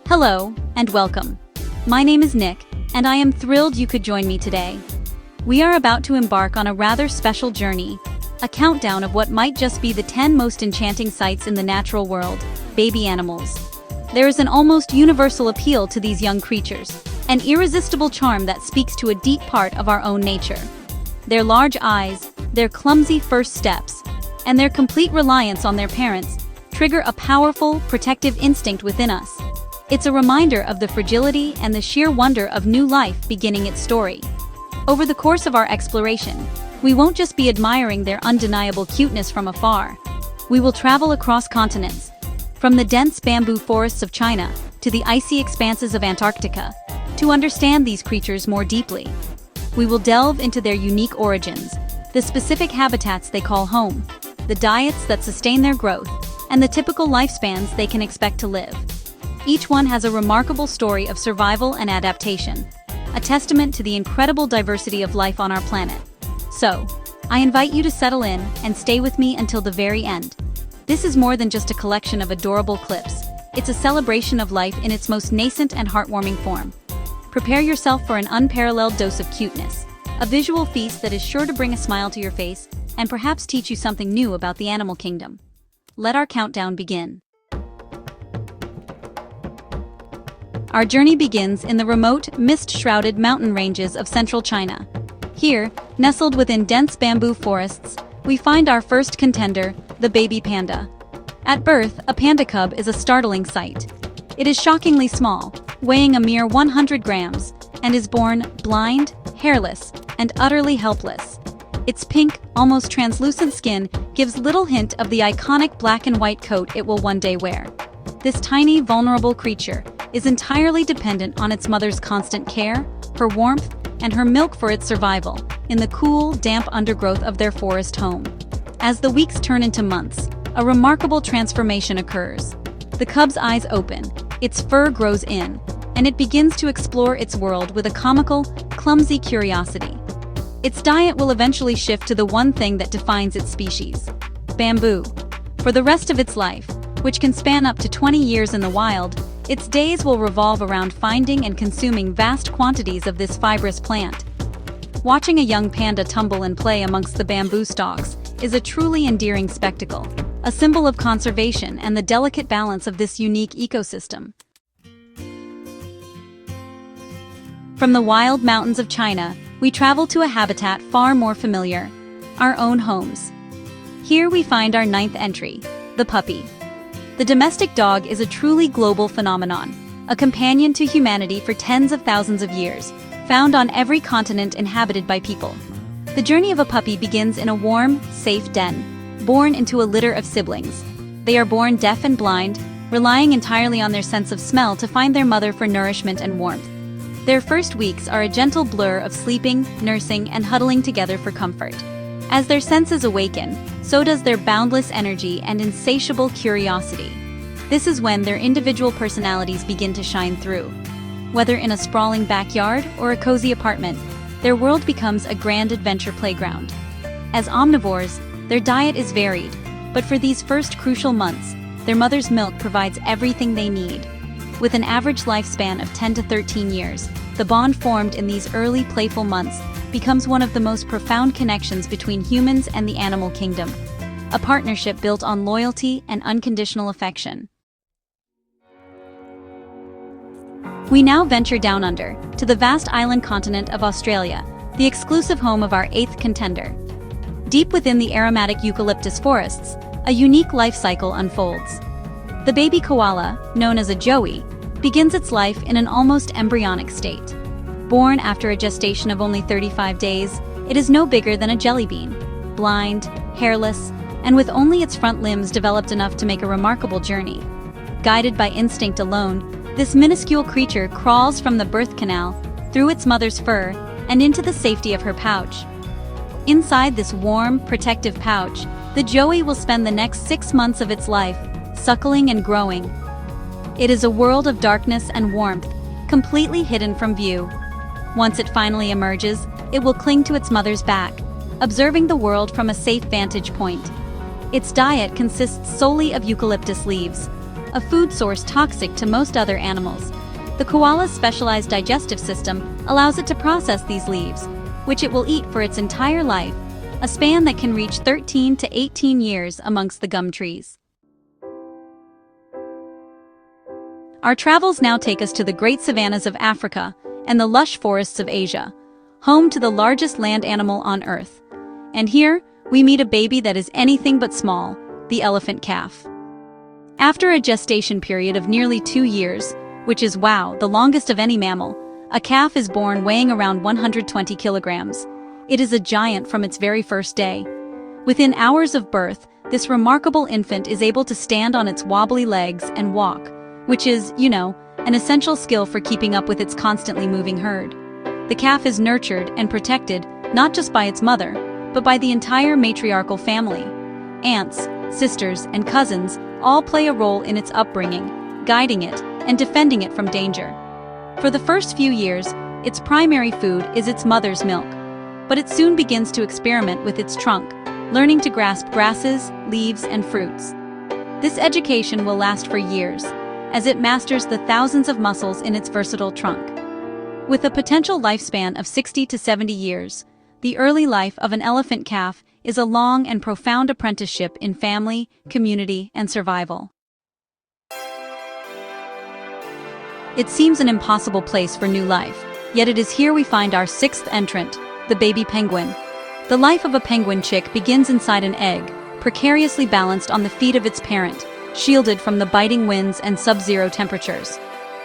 Hello, and welcome. My name is Nick, and I am thrilled you could join me today. We are about to embark on a rather special journey, a countdown of what might just be the 10 most enchanting sights in the natural world, baby animals. There is an almost universal appeal to these young creatures, an irresistible charm that speaks to a deep part of our own nature. Their large eyes, their clumsy first steps, and their complete reliance on their parents trigger a powerful, protective instinct within us. It's a reminder of the fragility and the sheer wonder of new life beginning its story. Over the course of our exploration, we won't just be admiring their undeniable cuteness from afar. We will travel across continents, from the dense bamboo forests of China to the icy expanses of Antarctica, to understand these creatures more deeply. We will delve into their unique origins, the specific habitats they call home, the diets that sustain their growth, and the typical lifespans they can expect to live. Each one has a remarkable story of survival and adaptation, a testament to the incredible diversity of life on our planet. So, I invite you to settle in and stay with me until the very end. This is more than just a collection of adorable clips. It's a celebration of life in its most nascent and heartwarming form. Prepare yourself for an unparalleled dose of cuteness, a visual feast that is sure to bring a smile to your face and perhaps teach you something new about the animal kingdom. Let our countdown begin. Our journey begins in the remote, mist-shrouded mountain ranges of central China. Here, nestled within dense bamboo forests, we find our first contender, the baby panda. At birth, a panda cub is a startling sight. It is shockingly small, weighing a mere 100 grams, and is born blind, hairless, and utterly helpless. Its pink, almost translucent skin gives little hint of the iconic black and white coat it will one day wear. This tiny, vulnerable creature is entirely dependent on its mother's constant care, her warmth, and her milk for its survival in the cool, damp undergrowth of their forest home. As the weeks turn into months, a remarkable transformation occurs. The cub's eyes open, its fur grows in, and it begins to explore its world with a comical, clumsy curiosity. Its diet will eventually shift to the one thing that defines its species: bamboo. For the rest of its life, which can span up to 20 years in the wild, its days will revolve around finding and consuming vast quantities of this fibrous plant. Watching a young panda tumble and play amongst the bamboo stalks is a truly endearing spectacle, a symbol of conservation and the delicate balance of this unique ecosystem. From the wild mountains of China, we travel to a habitat far more familiar: our own homes. Here we find our ninth entry, the puppy. The domestic dog is a truly global phenomenon, a companion to humanity for tens of thousands of years, found on every continent inhabited by people. The journey of a puppy begins in a warm, safe den, born into a litter of siblings. They are born deaf and blind, relying entirely on their sense of smell to find their mother for nourishment and warmth. Their first weeks are a gentle blur of sleeping, nursing, and huddling together for comfort. As their senses awaken, so does their boundless energy and insatiable curiosity. This is when their individual personalities begin to shine through. Whether in a sprawling backyard or a cozy apartment, their world becomes a grand adventure playground. As omnivores, their diet is varied, but for these first crucial months, their mother's milk provides everything they need. With an average lifespan of 10 to 13 years, the bond formed in these early playful months becomes one of the most profound connections between humans and the animal kingdom, a partnership built on loyalty and unconditional affection. We now venture down under, to the vast island continent of Australia, the exclusive home of our eighth contender. Deep within the aromatic eucalyptus forests, a unique life cycle unfolds. The baby koala, known as a joey, begins its life in an almost embryonic state. Born after a gestation of only 35 days, it is no bigger than a jelly bean, blind, hairless, and with only its front limbs developed enough to make a remarkable journey. Guided by instinct alone, this minuscule creature crawls from the birth canal, through its mother's fur, and into the safety of her pouch. Inside this warm, protective pouch, the joey will spend the next 6 months of its life, suckling and growing. It is a world of darkness and warmth, completely hidden from view. Once it finally emerges, it will cling to its mother's back, observing the world from a safe vantage point. Its diet consists solely of eucalyptus leaves, a food source toxic to most other animals. The koala's specialized digestive system allows it to process these leaves, which it will eat for its entire life, a span that can reach 13 to 18 years amongst the gum trees. Our travels now take us to the great savannas of Africa and the lush forests of Asia, home to the largest land animal on Earth. And here, we meet a baby that is anything but small, the elephant calf. After a gestation period of nearly 2 years, which is, wow, the longest of any mammal, a calf is born weighing around 120 kilograms. It is a giant from its very first day. Within hours of birth, this remarkable infant is able to stand on its wobbly legs and walk, which is, an essential skill for keeping up with its constantly moving herd. The calf is nurtured and protected not just by its mother, but by the entire matriarchal family. Aunts, sisters, and cousins all play a role in its upbringing, guiding it, and defending it from danger. For the first few years, its primary food is its mother's milk, but it soon begins to experiment with its trunk, learning to grasp grasses, leaves, and fruits. This education will last for years, as it masters the thousands of muscles in its versatile trunk. With a potential lifespan of 60 to 70 years, the early life of an elephant calf is a long and profound apprenticeship in family, community, and survival. It seems an impossible place for new life, yet it is here we find our sixth entrant, the baby penguin. The life of a penguin chick begins inside an egg, precariously balanced on the feet of its parent, shielded from the biting winds and sub-zero temperatures.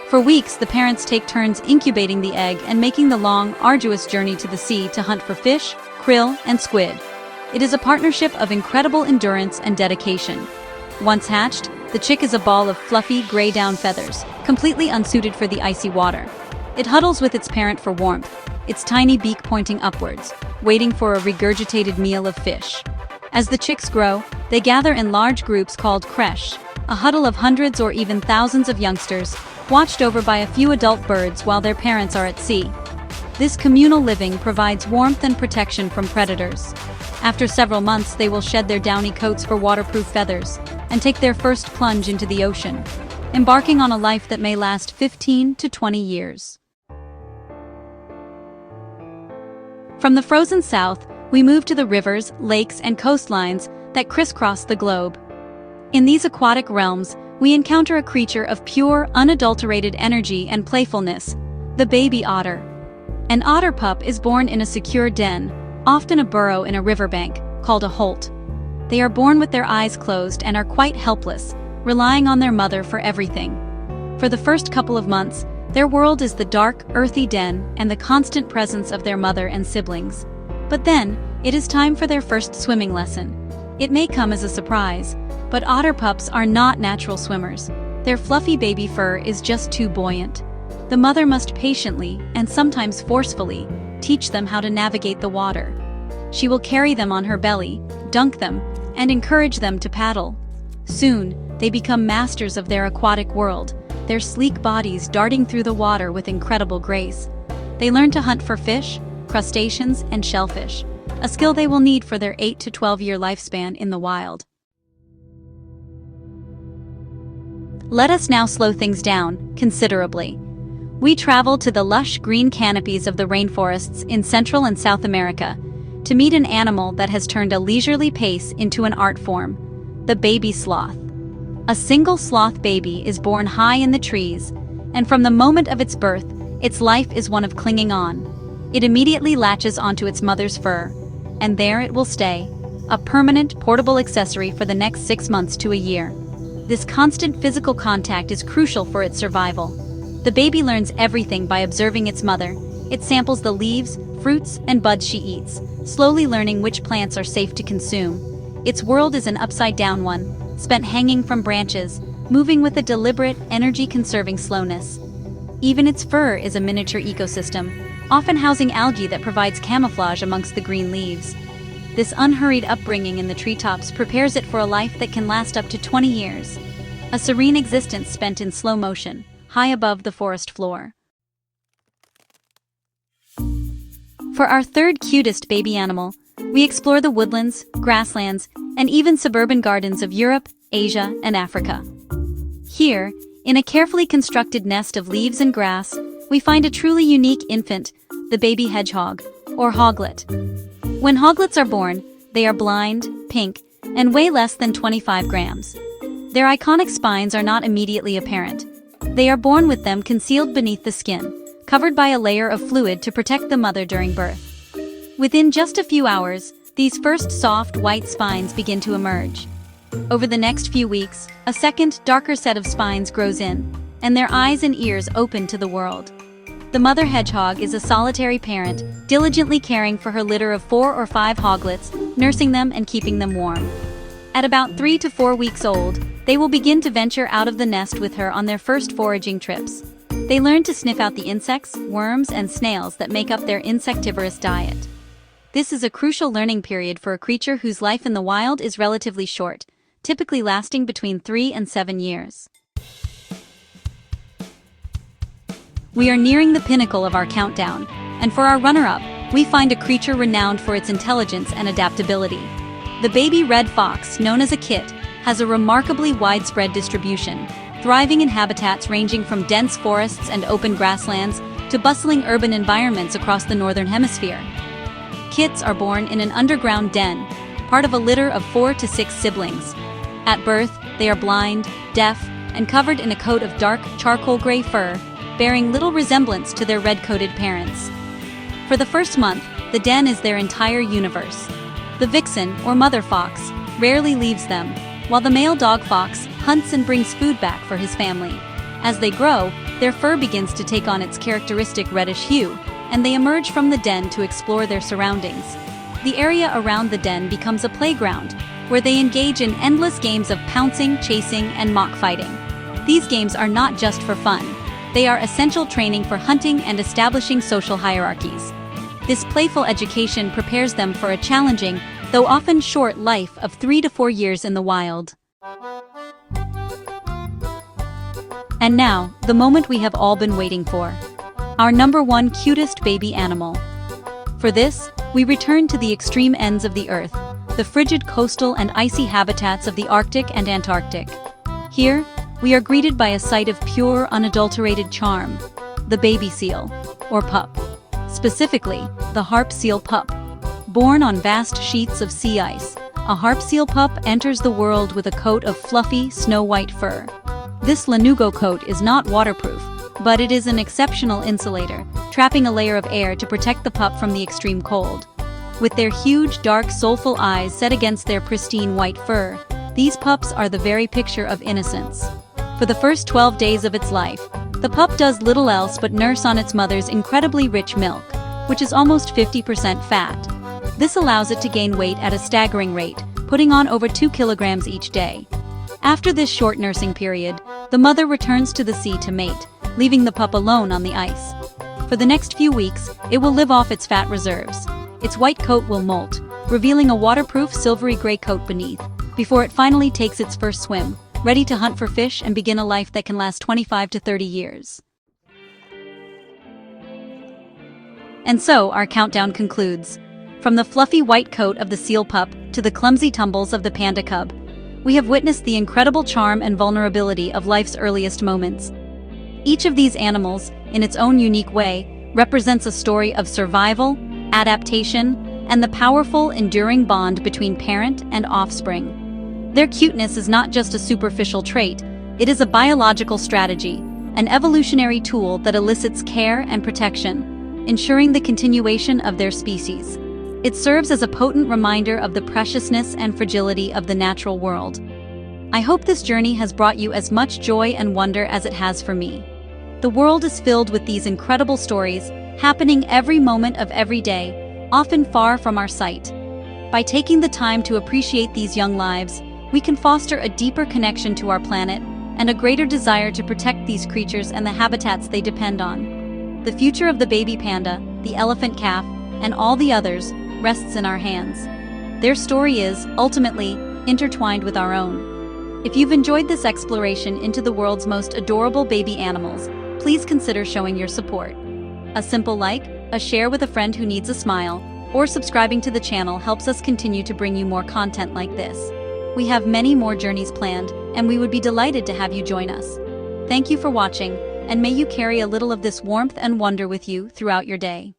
For weeks, the parents take turns incubating the egg and making the long, arduous journey to the sea to hunt for fish, krill, and squid. It is a partnership of incredible endurance and dedication. Once hatched, the chick is a ball of fluffy, gray down feathers, completely unsuited for the icy water. It huddles with its parent for warmth, its tiny beak pointing upwards, waiting for a regurgitated meal of fish. As the chicks grow, they gather in large groups called creche, a huddle of hundreds or even thousands of youngsters, watched over by a few adult birds while their parents are at sea. This communal living provides warmth and protection from predators. After several months, they will shed their downy coats for waterproof feathers and take their first plunge into the ocean, embarking on a life that may last 15 to 20 years. From the frozen south, we move to the rivers, lakes, and coastlines that crisscross the globe. In these aquatic realms, we encounter a creature of pure, unadulterated energy and playfulness, the baby otter. An otter pup is born in a secure den, often a burrow in a riverbank, called a holt. They are born with their eyes closed and are quite helpless, relying on their mother for everything. For the first couple of months, their world is the dark, earthy den and the constant presence of their mother and siblings. But then, it is time for their first swimming lesson. It may come as a surprise, but otter pups are not natural swimmers. Their fluffy baby fur is just too buoyant. The mother must patiently, and sometimes forcefully, teach them how to navigate the water. She will carry them on her belly, dunk them, and encourage them to paddle. Soon, they become masters of their aquatic world, their sleek bodies darting through the water with incredible grace. They learn to hunt for fish, crustaceans, and shellfish, a skill they will need for their 8 to 12-year lifespan in the wild. Let us now slow things down considerably. We travel to the lush green canopies of the rainforests in Central and South America to meet an animal that has turned a leisurely pace into an art form, the baby sloth. A single sloth baby is born high in the trees, and from the moment of its birth, its life is one of clinging on. It immediately latches onto its mother's fur, and there it will stay, a permanent, portable accessory for the next 6 months to a year. This constant physical contact is crucial for its survival. The baby learns everything by observing its mother. It samples the leaves, fruits, and buds she eats, slowly learning which plants are safe to consume. Its world is an upside-down one, spent hanging from branches, moving with a deliberate, energy-conserving slowness. Even its fur is a miniature ecosystem, often housing algae that provides camouflage amongst the green leaves. This unhurried upbringing in the treetops prepares it for a life that can last up to 20 years. A serene existence spent in slow motion, high above the forest floor. For our third cutest baby animal, we explore the woodlands, grasslands, and even suburban gardens of Europe, Asia, and Africa. Here, in a carefully constructed nest of leaves and grass, we find a truly unique infant, the baby hedgehog, or hoglet. When hoglets are born, they are blind, pink, and weigh less than 25 grams. Their iconic spines are not immediately apparent. They are born with them concealed beneath the skin, covered by a layer of fluid to protect the mother during birth. Within just a few hours, these first soft, white spines begin to emerge. Over the next few weeks, a second, darker set of spines grows in, and their eyes and ears open to the world. The mother hedgehog is a solitary parent, diligently caring for her litter of 4 or 5 hoglets, nursing them and keeping them warm. At about 3 to 4 weeks old, they will begin to venture out of the nest with her on their first foraging trips. They learn to sniff out the insects, worms, and snails that make up their insectivorous diet. This is a crucial learning period for a creature whose life in the wild is relatively short, typically lasting between 3 and 7 years. We are nearing the pinnacle of our countdown, and for our runner-up, we find a creature renowned for its intelligence and adaptability. The baby red fox, known as a kit, has a remarkably widespread distribution, thriving in habitats ranging from dense forests and open grasslands to bustling urban environments across the northern hemisphere. Kits are born in an underground den, part of a litter of 4 to 6 siblings. At birth, they are blind, deaf, and covered in a coat of dark charcoal gray fur, bearing little resemblance to their red-coated parents. For the first month, the den is their entire universe. The vixen, or mother fox, rarely leaves them, while the male dog fox hunts and brings food back for his family. As they grow, their fur begins to take on its characteristic reddish hue, and they emerge from the den to explore their surroundings. The area around the den becomes a playground, where they engage in endless games of pouncing, chasing, and mock fighting. These games are not just for fun. They are essential training for hunting and establishing social hierarchies. This playful education prepares them for a challenging, though often short, life of 3 to 4 years in the wild. And now, the moment we have all been waiting for. Our number 1 cutest baby animal. For this, we return to the extreme ends of the Earth, the frigid coastal and icy habitats of the Arctic and Antarctic. Here, we are greeted by a sight of pure, unadulterated charm, the baby seal, or pup. Specifically, the harp seal pup. Born on vast sheets of sea ice, a harp seal pup enters the world with a coat of fluffy, snow-white fur. This lanugo coat is not waterproof, but it is an exceptional insulator, trapping a layer of air to protect the pup from the extreme cold. With their huge, dark, soulful eyes set against their pristine white fur, these pups are the very picture of innocence. For the first 12 days of its life, the pup does little else but nurse on its mother's incredibly rich milk, which is almost 50% fat. This allows it to gain weight at a staggering rate, putting on over 2 kilograms each day. After this short nursing period, the mother returns to the sea to mate, leaving the pup alone on the ice. For the next few weeks, it will live off its fat reserves. Its white coat will molt, revealing a waterproof silvery gray coat beneath, before it finally takes its first swim, ready to hunt for fish and begin a life that can last 25 to 30 years. And so, our countdown concludes. From the fluffy white coat of the seal pup to the clumsy tumbles of the panda cub, we have witnessed the incredible charm and vulnerability of life's earliest moments. Each of these animals, in its own unique way, represents a story of survival, adaptation, and the powerful, enduring bond between parent and offspring. Their cuteness is not just a superficial trait, it is a biological strategy, an evolutionary tool that elicits care and protection, ensuring the continuation of their species. It serves as a potent reminder of the preciousness and fragility of the natural world. I hope this journey has brought you as much joy and wonder as it has for me. The world is filled with these incredible stories, happening every moment of every day, often far from our sight. By taking the time to appreciate these young lives, we can foster a deeper connection to our planet and a greater desire to protect these creatures and the habitats they depend on. The future of the baby panda, the elephant calf, and all the others rests in our hands. Their story is, ultimately, intertwined with our own. If you've enjoyed this exploration into the world's most adorable baby animals, please consider showing your support. A simple like, a share with a friend who needs a smile, or subscribing to the channel helps us continue to bring you more content like this. We have many more journeys planned, and we would be delighted to have you join us. Thank you for watching, and may you carry a little of this warmth and wonder with you throughout your day.